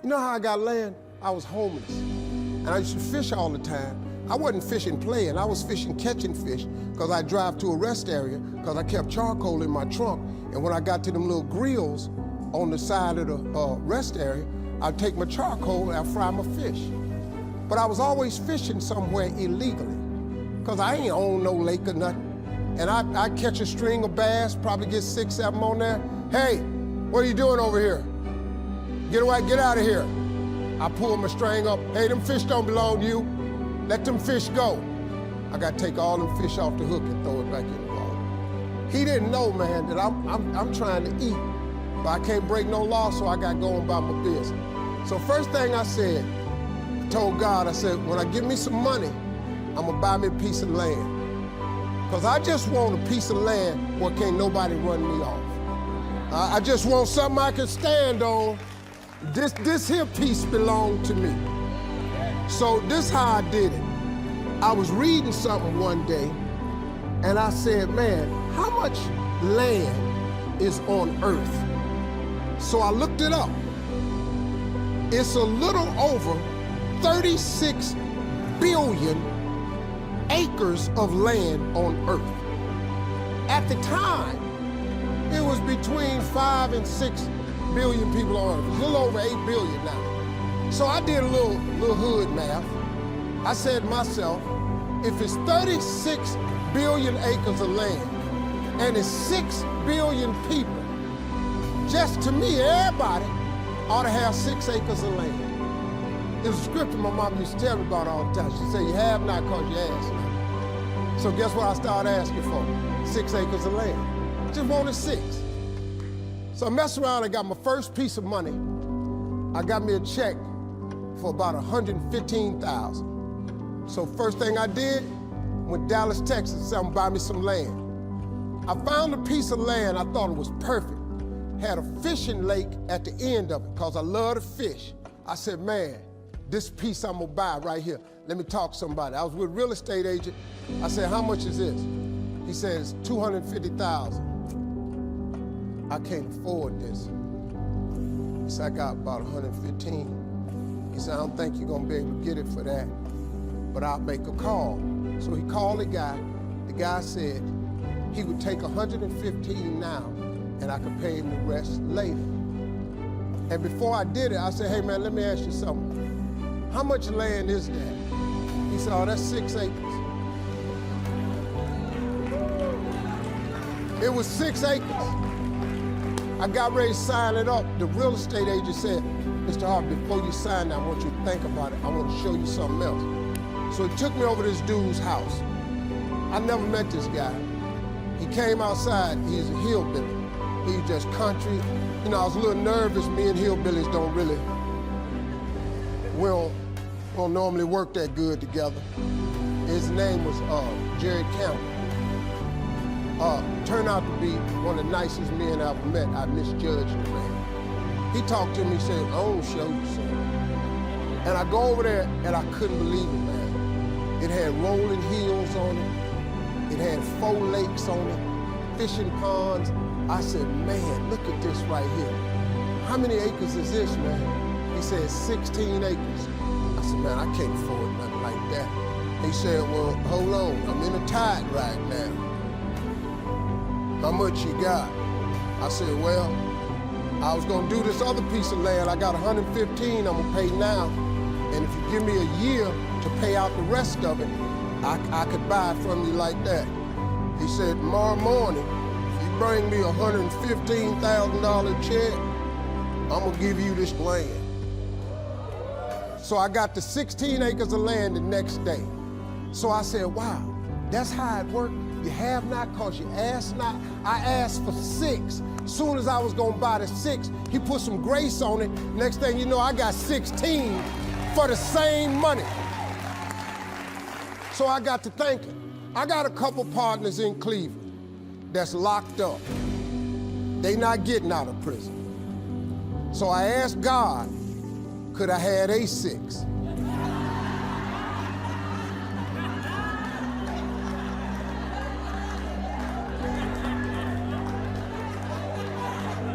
You know how I got land? I was homeless. And I used to fish all the time. I wasn't fishing playing, I was fishing catching fish, because I drive to a rest area, because I kept charcoal in my trunk. And when I got to them little grills on the side of the rest area, I'd take my charcoal and I'd fry my fish. But I was always fishing somewhere illegally, because I ain't own no lake or nothing. And I'd catch a string of bass, probably get 6, 7 on there. Hey, what are you doing over here? Get away, get out of here. I pull my string up. Hey, them fish don't belong to you. Let them fish go. I got to take all them fish off the hook and throw it back in the water. He didn't know, man, that I'm trying to eat, but I can't break no law, so I got going about my business. So first thing I said, I told God, I said, when I get me some money, I'm gonna buy me a piece of land. Because I just want a piece of land where can't nobody run me off. I just want something I can stand on. This here piece belonged to me. So this how I did it. I was reading something one day, and I said, man, how much land is on Earth? So I looked it up. It's a little over 36 billion acres of land on Earth. At the time, it was between 5 and 6 billion people on Earth. It's a little over 8 billion now. So I did a little hood math. I said to myself, if it's 36 billion acres of land and it's 6 billion people, just to me, everybody ought to have 6 acres of land. It was a scripture my mom used to tell me about all the time. She said, you have not because you ask not. So guess what I started asking for? 6 acres of land. Just wanted 6. So I messed around and got my first piece of money. I got me a check for about $115,000. So first thing I did, went to Dallas, Texas, said I'm gonna buy me some land. I found a piece of land, I thought it was perfect. Had a fishing lake at the end of it, because I love to fish. I said, man, this piece I'm gonna buy right here. Let me talk to somebody. I was with a real estate agent. I said, how much is this? He said, it's $250,000. I can't afford this. He said, I got about 115. He said, I don't think you're gonna be able to get it for that, but I'll make a call. So he called the guy. The guy said he would take 115 now, and I could pay him the rest later. And before I did it, I said, hey man, let me ask you something. How much land is that? He said, oh, that's 6 acres. It was 6 acres. I got ready to sign it up. The real estate agent said, Mr. Hart, before you sign, I want you to think about it. I want to show you something else. So he took me over to this dude's house. I never met this guy. He came outside, he's a hillbilly. He's just country. You know, I was a little nervous. Me and hillbillies don't really, we don't normally work that good together. His name was Jerry Campbell. Turned out to be one of the nicest men I've ever met. I misjudged the man. He talked to me, he said, I want to show you something. And I go over there, and I couldn't believe it, man. It had rolling hills on it. It had 4 lakes on it, fishing ponds. I said, man, look at this right here. How many acres is this, man? He said, 16 acres. I said, man, I can't afford nothing like that. He said, well, hold on, I'm in a tide right now. How much you got? I said, well, I was gonna do this other piece of land. I got 115 I'm gonna pay now. And if you give me a year to pay out the rest of it, I could buy it from you like that. He said, tomorrow morning, if you bring me a $115,000 check, I'm gonna give you this land. So I got the 16 acres of land the next day. So I said, wow, that's how it worked. You have not because you ask not. I asked for 6. Soon as I was gonna buy the 6, he put some grace on it. Next thing you know, I got 16 for the same money. So I got to thinking. I got a couple partners in Cleveland that's locked up. They not getting out of prison. So I asked God, could I have a 6?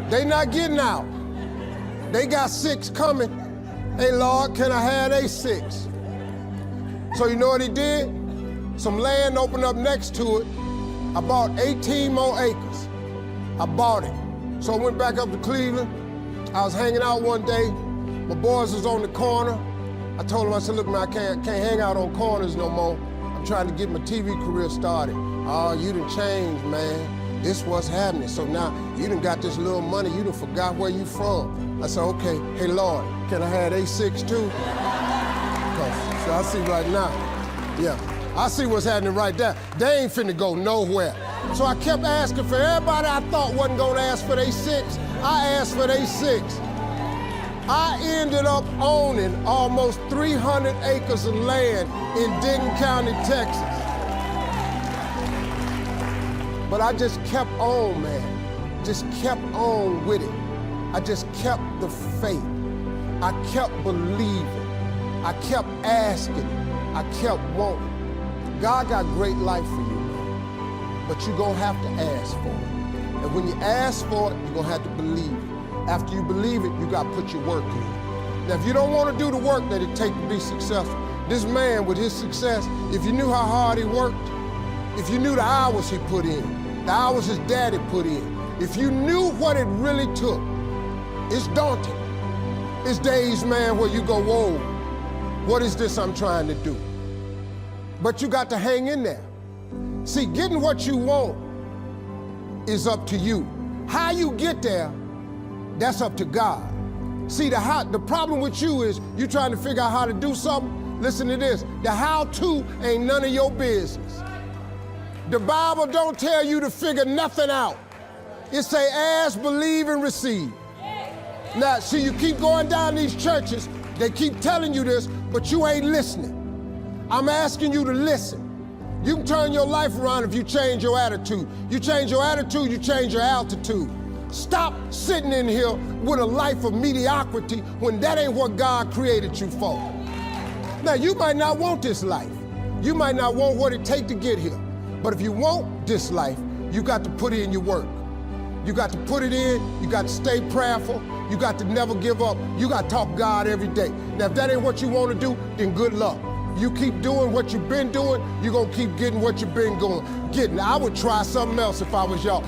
They not getting out. They got 6 coming. Hey, Lord, can I have A6? So you know what he did? Some land opened up next to it. I bought 18 more acres. I bought it. So I went back up to Cleveland. I was hanging out one day. My boys was on the corner. I told them, I said, look, man, I can't hang out on corners no more. I'm trying to get my TV career started. Oh, you done changed, man. This what's happening. So now you done got this little money. You done forgot where you from. I said, okay, hey, Lord, can I have A6 too? So I see right now, yeah, I see what's happening right there. They ain't finna go nowhere. So I kept asking for everybody I thought wasn't gonna ask for A6. I asked for A6. I ended up owning almost 300 acres of land in Denton County, Texas. But I just kept on, man. Just kept on with it. I just kept the faith. I kept believing. I kept asking. I kept wanting. God got great life for you, man. But you're gonna have to ask for it. And when you ask for it, you're gonna have to believe it. After you believe it, you gotta put your work in. Now, if you don't wanna do the work that it takes to be successful, this man with his success, if you knew how hard he worked, if you knew the hours he put in, the hours his daddy put in, if you knew what it really took, it's daunting. It's days, man, where you go, whoa, what is this I'm trying to do? But you got to hang in there. See, getting what you want is up to you. How you get there, that's up to God. See, the problem with you is you trying to figure out how to do something. Listen to this. The how-to ain't none of your business. The Bible don't tell you to figure nothing out. It say ask, believe, and receive. Now, see, you keep going down these churches, they keep telling you this, but you ain't listening. I'm asking you to listen. You can turn your life around if you change your attitude. You change your attitude, you change your altitude. Stop sitting in here with a life of mediocrity when that ain't what God created you for. Now, you might not want this life. You might not want what it takes to get here. But if you want this life, you got to put in your work. You got to put it in, you got to stay prayerful, you got to never give up, you got to talk God every day. Now, if that ain't what you want to do, then good luck. You keep doing what you've been doing, you're gonna keep getting what you've been getting. I would try something else if I was y'all.